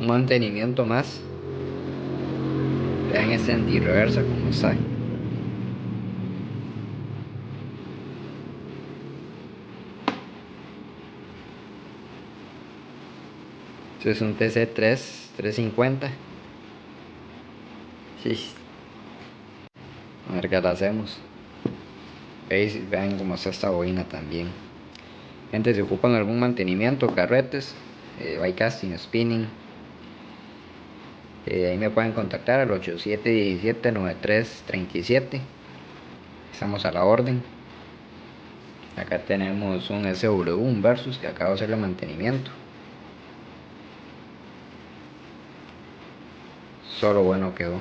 un mantenimiento más. Vean este anti-reversa como está. Este es un TC3 350. Sí. A ver qué le hacemos. Vean cómo está esta bobina también. Gente, si ocupan algún mantenimiento, carretes, by casting, spinning, ahí me pueden contactar al 8717-9337. Estamos a la orden. Acá tenemos un SW, un Versus que acabo de hacerle mantenimiento. Solo bueno quedó.